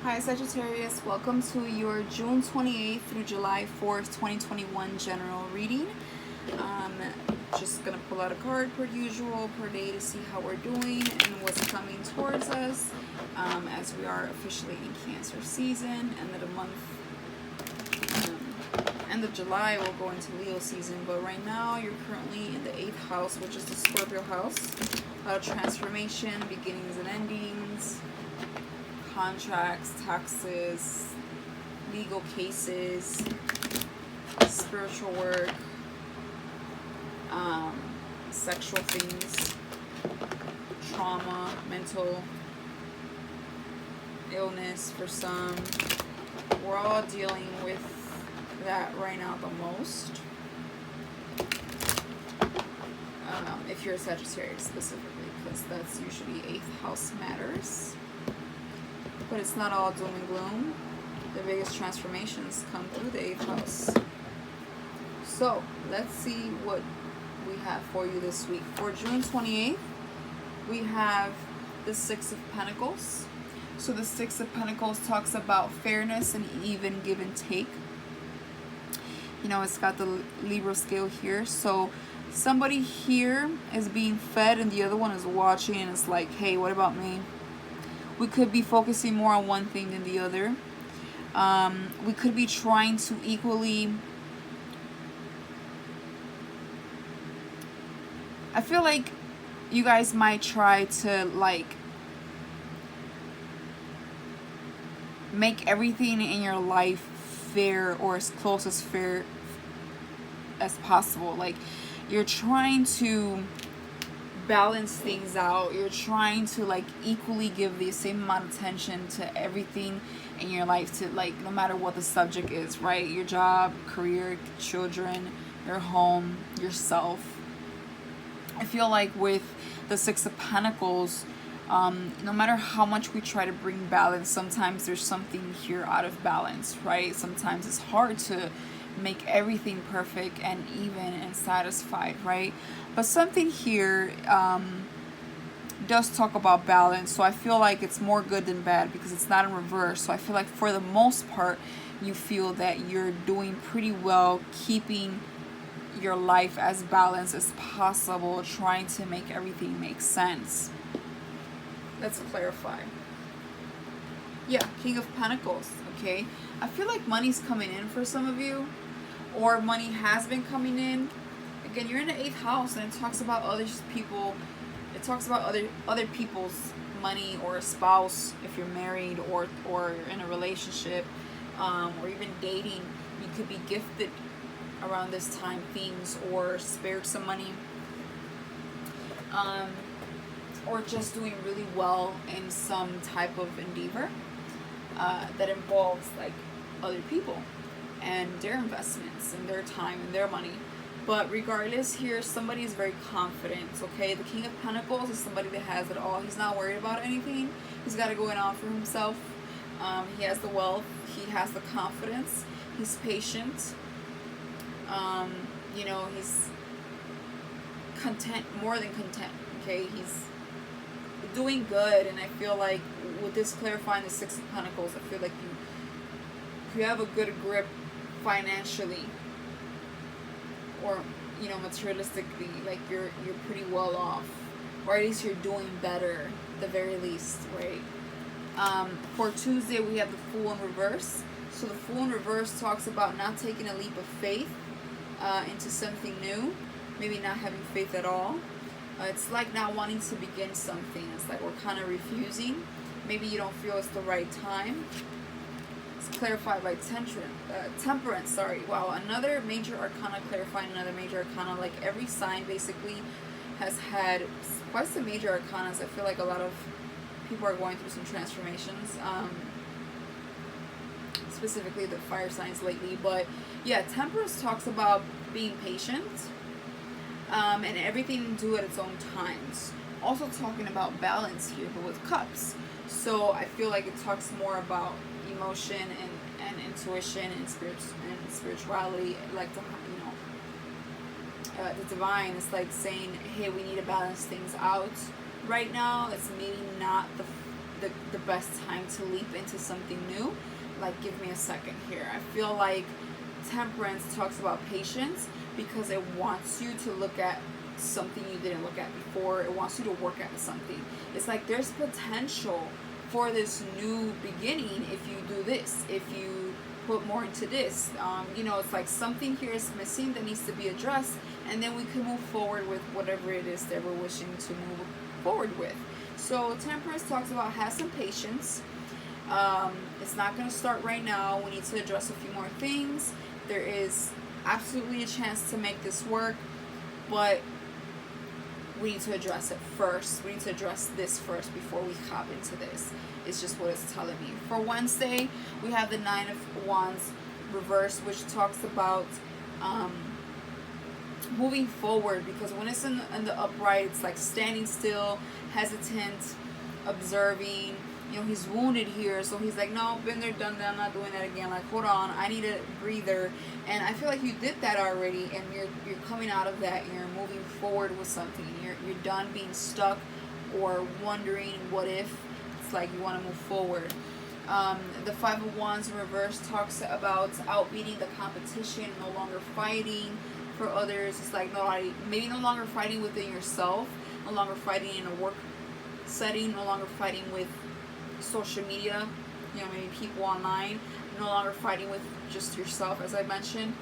Hi Sagittarius, welcome to your June 28th through July 4th, 2021 general reading. Um, just going to pull out a card per usual per day to see how we're doing and what's coming towards us as we are officially in Cancer season. End of the month, end of July, we'll go into Leo season, but right now you're currently in the 8th house, which is the Scorpio house. A lot of transformation, beginnings and endings, contracts, taxes, legal cases, spiritual work, sexual things, trauma, mental illness for some. We're all dealing with that right now the most. If you're a Sagittarius specifically, because that's usually 8th house matters. But it's not all doom and gloom. The biggest transformations come through the 8th house. So let's see what we have for you this week. For June 28th, we have the 6 of Pentacles. So the 6 of Pentacles talks about fairness and even give and take. You know, it's got the Libra scale here. So somebody here is being fed and the other one is watching, and it's like, hey, what about me? We could be focusing more on one thing than the other. We could be trying to equally... I feel like you guys might try to, like, make everything in your life fair or as close as fair as possible. Like, you're trying to balance things out. You're trying to, like, equally give the same amount of attention to everything in your life, to, like, no matter what the subject is, right? Your job, career, children, your home, yourself. I feel like with the 6 of Pentacles, no matter how much we try to bring balance, sometimes there's something here out of balance, right? Sometimes it's hard to make everything perfect and even and satisfied, right? But something here does talk about balance. So I feel like it's more good than bad because it's not in reverse. So I feel like for the most part, you feel that you're doing pretty well keeping your life as balanced as possible, trying to make everything make sense. Let's clarify. Yeah, King of Pentacles, okay? I feel like money's coming in for some of you, or money has been coming in. Again, you're in the 8th house, and it talks about other people. It talks about other people's money, or a spouse if you're married, or you're in a relationship, or even dating. You could be gifted around this time things, or spared some money, or just doing really well in some type of endeavor that involves, like, other people and their investments and their time and their money. But regardless, here somebody is very confident, okay? The King of Pentacles is somebody that has it all. He's not worried about anything. He's got it going on for himself. He has the wealth. He has the confidence. He's patient. You know, he's content, more than content, okay? He's doing good, and I feel like with this clarifying the 6 of Pentacles, I feel like you have a good grip financially, or, you know, materialistically, like you're pretty well off, or at least you're doing better, at the very least, right? For Tuesday, we have the Fool in reverse. So the Fool in reverse talks about not taking a leap of faith into something new, maybe not having faith at all. It's like not wanting to begin something. It's like we're kind of refusing. Maybe you don't feel it's the right time. It's clarified by temperance. Wow, another major arcana, clarifying another major arcana. Like every sign basically has had quite some major arcanas. I feel like a lot of people are going through some transformations. Specifically the fire signs lately. But yeah, temperance talks about being patient. And everything due at its own times. Also talking about balance here, but with cups. So I feel like it talks more about emotion and intuition and spirituality, like the, you know, the divine. It's like saying, hey, we need to balance things out right now. It's maybe not the best time to leap into something new. Like, give me a second here. I feel like Temperance talks about patience because it wants you to look at something you didn't look at before. It wants you to work at something. It's like there's potential for this new beginning if you do this, if you put more into this. It's like something here is missing that needs to be addressed, and then we can move forward with whatever it is that we're wishing to move forward with. So Temperance talks about have some patience. It's not going to start right now. We need to address a few more things. There is absolutely a chance to make this work, but we need to address it first. We need to address this first before we hop into this. It's just what it's telling me. For Wednesday, we have the Nine of Wands reverse, which talks about moving forward, because when it's in the upright, it's like standing still, hesitant, observing. He's wounded here, so he's like, no, been there, done that, I'm not doing that again. Like, hold on, I need a breather. And I feel like you did that already, and you're coming out of that, and you're moving forward with something. You're done being stuck or wondering what if. It's like you want to move forward. The Five of Wands in reverse talks about outbeating the competition, no longer fighting for others. It's like maybe no longer fighting within yourself, no longer fighting in a work setting, no longer fighting with social media, maybe people online, no longer fighting with just yourself, as I mentioned.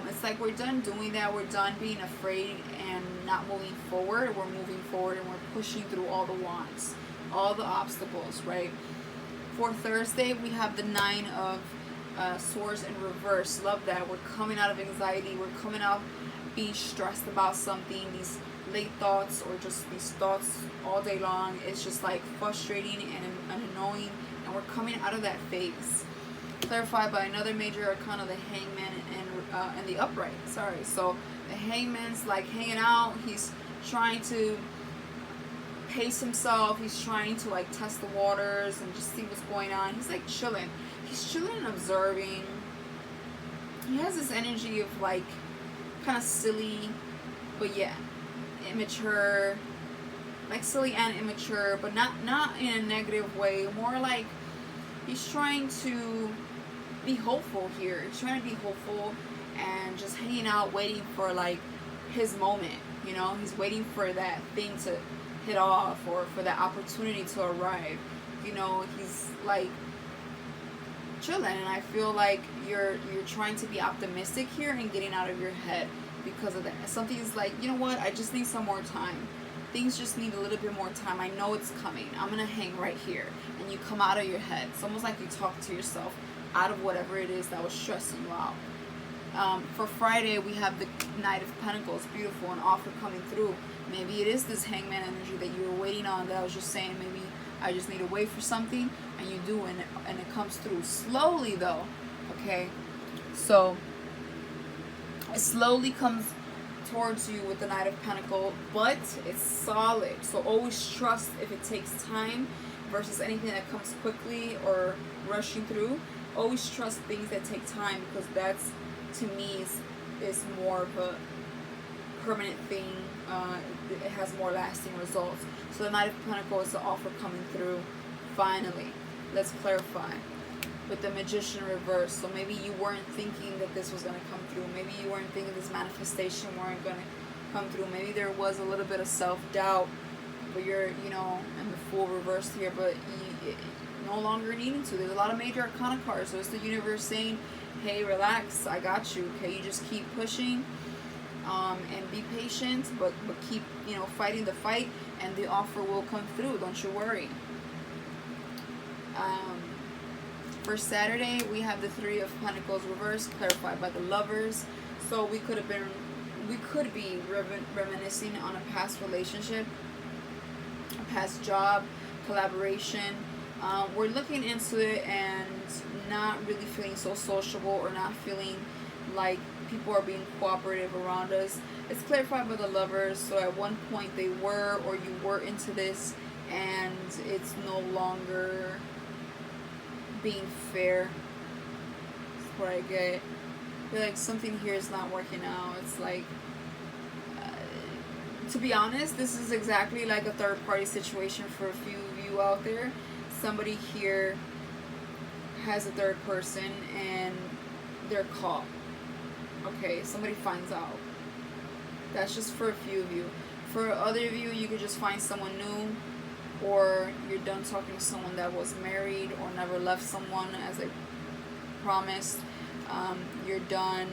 It's like we're done doing that. We're done being afraid and not moving forward. We're moving forward, and we're pushing through all the wands, all the obstacles, right? For Thursday, we have the Nine of Swords in reverse. Love that. We're coming out of anxiety. We're coming out being stressed about something, these late thoughts or just these thoughts all day long. It's just like frustrating and annoying, and we're coming out of that phase. Clarified by another major arcana, the Hangman and the upright. So the Hangman's like hanging out. He's trying to pace himself. He's trying to like test the waters and just see what's going on. He's like chilling. He's chilling and observing. He has this energy of like kind of silly, but yeah, immature, like silly and immature, but not in a negative way. More like he's trying to be hopeful here. He's trying to be hopeful and just hanging out, waiting for like his moment. He's waiting for that thing to hit off or for that opportunity to arrive. He's like chilling, and I feel like you're trying to be optimistic here and getting out of your head because of that. Something's like, you know what, I just need some more time. Things just need a little bit more time. I know it's coming. I'm gonna hang right here. And you come out of your head. It's almost like you talk to yourself out of whatever it is that was stressing you out. For Friday, we have the Knight of Pentacles. Beautiful, an offer coming through. Maybe it is this Hangman energy that you were waiting on, that I was just saying, maybe I just need to wait for something, and you do, and it comes through slowly though. Okay, so it slowly comes towards you with the Knight of Pentacles, but it's solid. So always trust if it takes time versus anything that comes quickly or rushing through. Always trust things that take time, because that's, to me, is more of a permanent thing. It has more lasting results. So the Knight of Pentacles is the offer coming through. Finally, let's clarify with the Magician reverse. So maybe you weren't thinking that this was going to come through. Maybe you weren't thinking this manifestation weren't going to come through. Maybe there was a little bit of self-doubt, but you're, in the Fool reversed here, but you no longer needing to. There's a lot of major arcana cards, so it's the universe saying, hey, relax, I got you. Okay, you just keep pushing, and be patient, but keep, fighting the fight, and the offer will come through. Don't you worry. For Saturday, we have the Three of Pentacles reversed, clarified by the Lovers. So we could be reminiscing on a past relationship, a past job, collaboration. We're looking into it and not really feeling so sociable, or not feeling like people are being cooperative around us. It's clarified by the Lovers. So at one point they were, or you were into this, and it's no longer being fair. That's what I get. I feel like something here is not working out. It's like, to be honest, this is exactly like a third party situation for a few of you out there. somebody here has a third person and they're caught. Okay, somebody finds out. That's just for a few of you. For other of you, you could just find someone new, or you're done talking to someone that was married or never left someone as I promised. You're done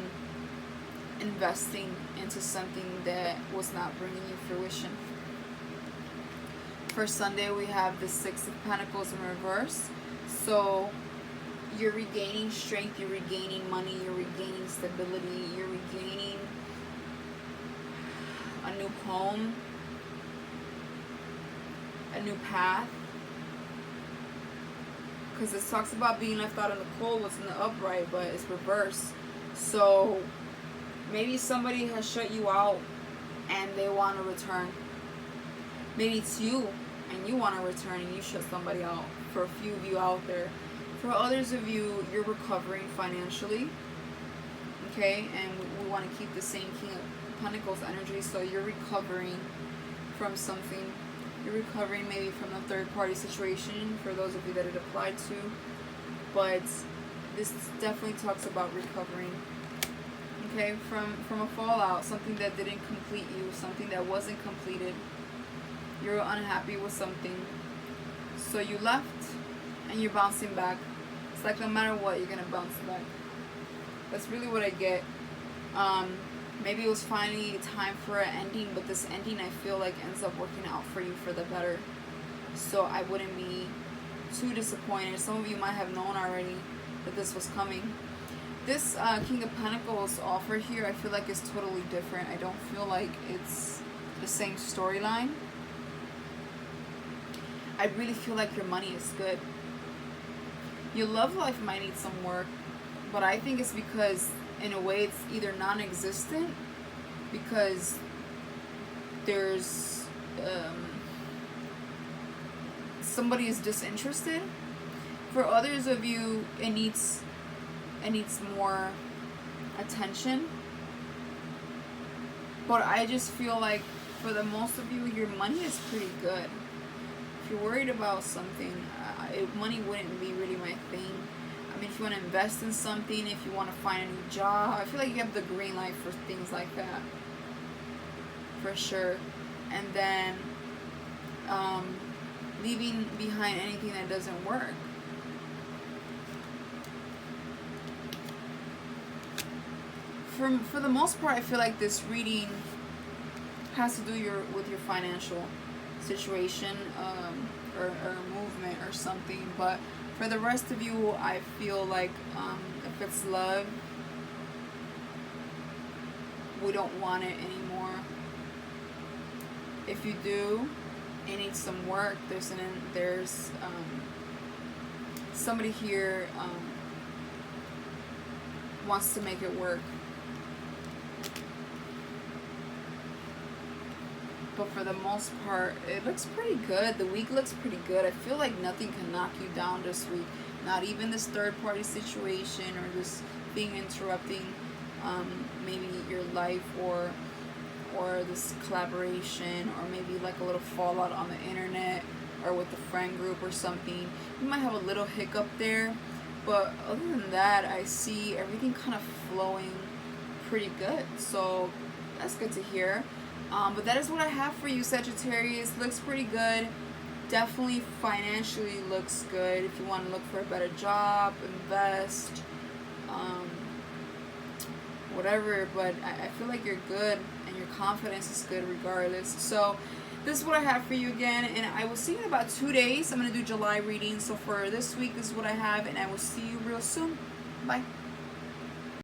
investing into something that was not bringing you fruition. For Sunday, we have the Six of Pentacles in reverse. So you're regaining strength, you're regaining money, you're regaining stability, you're regaining a new home, a new path. Because it talks about being left out in the cold, what's in the upright, but it's reverse. So maybe somebody has shut you out and they want to return. Maybe it's you and you want to return and you shut somebody out. For a few of you out there. For others of you, you're recovering financially. Okay, and we want to keep the same King of Pentacles energy. So you're recovering from something. You're recovering maybe from a third-party situation for those of you that it applied to. But this definitely talks about recovering. Okay, from a fallout, something that didn't complete you, something that wasn't completed. You're unhappy with something. So you left and you're bouncing back. It's like no matter what, you're going to bounce back. That's really what I get. Maybe it was finally time for an ending, but this ending I feel like ends up working out for you for the better. So I wouldn't be too disappointed. Some of you might have known already that this was coming. This King of Pentacles offer here, I feel like is totally different. I don't feel like it's the same storyline. I really feel like your money is good. Your love life might need some work, but I think it's because in a way it's either non-existent because there's somebody is disinterested. For others of you, it needs more attention. But I just feel like for the most of you, your money is pretty good. If you're worried about something, money wouldn't be really my thing. I mean, if you want to invest in something, if you want to find a new job, I feel like you have the green light for things like that. For sure. And then leaving behind anything that doesn't work. For the most part, I feel like this reading has to do with your financial situation or movement or something. But for the rest of you, I feel like if it's love, we don't want it anymore. If you do, it needs some work. There's somebody here wants to make it work. But for the most part, it looks pretty good. The week looks pretty good. I feel like nothing can knock you down this week. Not even this third-party situation or this thing interrupting maybe your life or this collaboration, or maybe like a little fallout on the internet or with the friend group or something. You might have a little hiccup there. But other than that, I see everything kind of flowing pretty good. So that's good to hear. But that is what I have for you, Sagittarius. Looks pretty good. Definitely financially looks good. If you want to look for a better job, invest, whatever. But I feel like you're good and your confidence is good regardless. So this is what I have for you again. And I will see you in about 2 days. I'm going to do July reading. So for this week, this is what I have. And I will see you real soon. Bye.